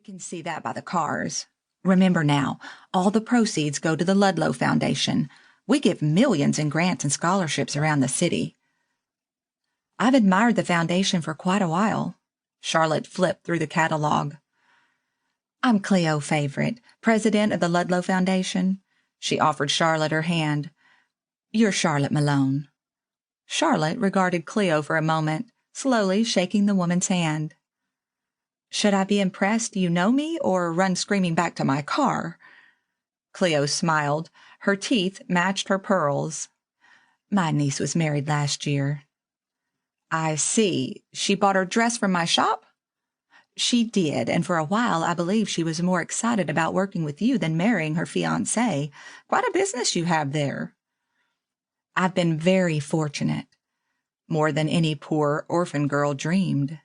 can see that by the cars. Remember now, all the proceeds go to the Ludlow Foundation. We give millions in grants and scholarships around the city. I've admired the foundation for quite a while. Charlotte flipped through the catalog. I'm Cleo Favorite, president of the Ludlow Foundation. She offered Charlotte her hand. You're Charlotte Malone. Charlotte regarded Cleo for a moment, slowly shaking the woman's hand. Should I be impressed you know me or run screaming back to my car? Cleo smiled. Her teeth matched her pearls. My niece was married last year. I see. She bought her dress from my shop? She did, and for a while I believe she was more excited about working with you than marrying her fiancé. Quite a business you have there. I've been very fortunate. More than any poor orphan girl dreamed.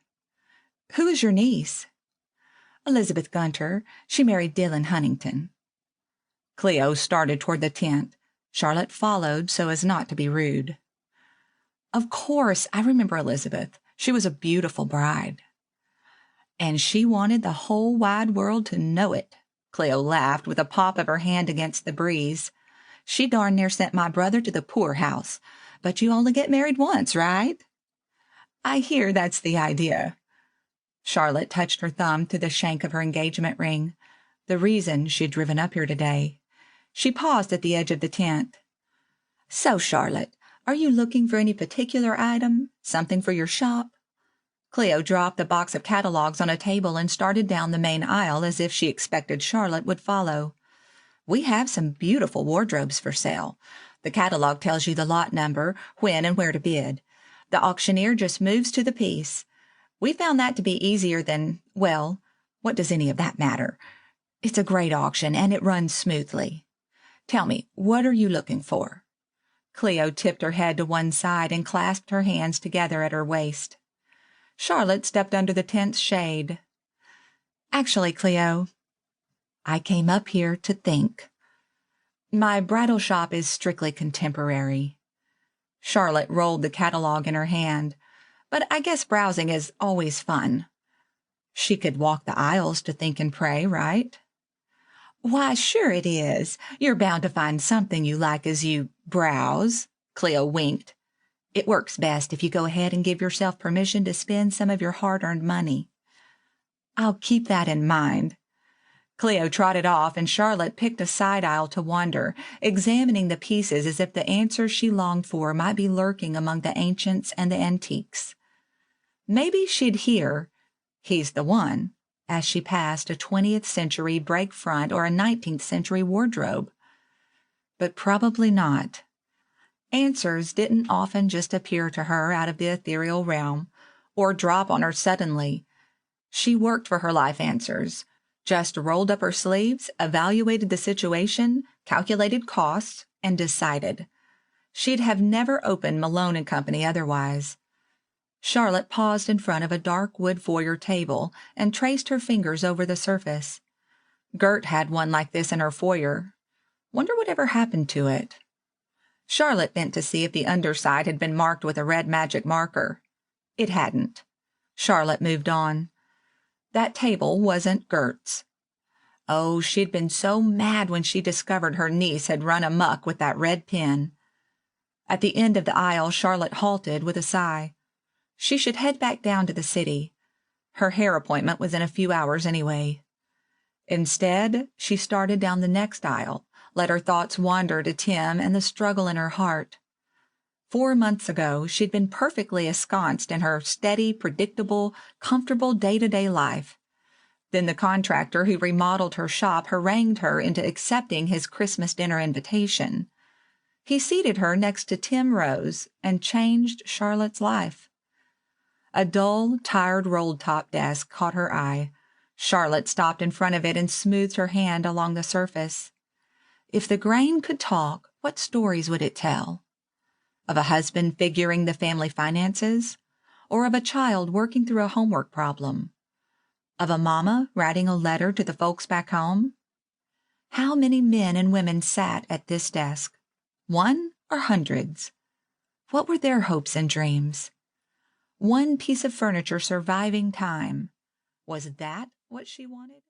Who is your niece? Elizabeth Gunter. She married Dylan Huntington. Cleo started toward the tent. Charlotte followed so as not to be rude. Of course, I remember Elizabeth. She was a beautiful bride. And she wanted the whole wide world to know it. Cleo laughed with a pop of her hand against the breeze. She darn near sent my brother to the poorhouse. But you only get married once, right? I hear that's the idea. Charlotte touched her thumb to the shank of her engagement ring, the reason she'd driven up here today. She paused at the edge of the tent. So, Charlotte, are you looking for any particular item? Something for your shop? Cleo dropped the box of catalogs on a table and started down the main aisle as if she expected Charlotte would follow. We have some beautiful wardrobes for sale. The catalog tells you the lot number, when and where to bid. The auctioneer just moves to the piece. We found that to be easier than, well, what does any of that matter? It's a great auction, and it runs smoothly. Tell me, what are you looking for? Cleo tipped her head to one side and clasped her hands together at her waist. Charlotte stepped under the tent's shade. Actually, Cleo, I came up here to think. My bridal shop is strictly contemporary. Charlotte rolled the catalog in her hand. But I guess browsing is always fun. She could walk the aisles to think and pray, right? Why, sure it is. You're bound to find something you like as you browse. Cleo winked. It works best if you go ahead and give yourself permission to spend some of your hard-earned money. I'll keep that in mind. Cleo trotted off, and Charlotte picked a side aisle to wander, examining the pieces as if the answers she longed for might be lurking among the ancients and the antiques. Maybe she'd hear, "He's the one," as she passed a 20th century break front or a 19th century wardrobe. But probably not. Answers didn't often just appear to her out of the ethereal realm, or drop on her suddenly. She worked for her life answers, just rolled up her sleeves, evaluated the situation, calculated costs, and decided. She'd have never opened Malone & Company otherwise. Charlotte paused in front of a dark wood foyer table and traced her fingers over the surface. Gert had one like this in her foyer. Wonder whatever happened to it. Charlotte bent to see if the underside had been marked with a red magic marker. It hadn't. Charlotte moved on. That table wasn't Gert's. Oh, she'd been so mad when she discovered her niece had run amuck with that red pen. At the end of the aisle, Charlotte halted with a sigh. She should head back down to the city. Her hair appointment was in a few hours anyway. Instead, she started down the next aisle, let her thoughts wander to Tim and the struggle in her heart. 4 months ago, she'd been perfectly ensconced in her steady, predictable, comfortable day-to-day life. Then the contractor who remodeled her shop harangued her into accepting his Christmas dinner invitation. He seated her next to Tim Rose and changed Charlotte's life. A dull, tired rolled-top desk caught her eye. Charlotte stopped in front of it and smoothed her hand along the surface. If the grain could talk, what stories would it tell? Of a husband figuring the family finances? Or of a child working through a homework problem? Of a mama writing a letter to the folks back home? How many men and women sat at this desk? One or hundreds? What were their hopes and dreams? One piece of furniture surviving time. Was that what she wanted?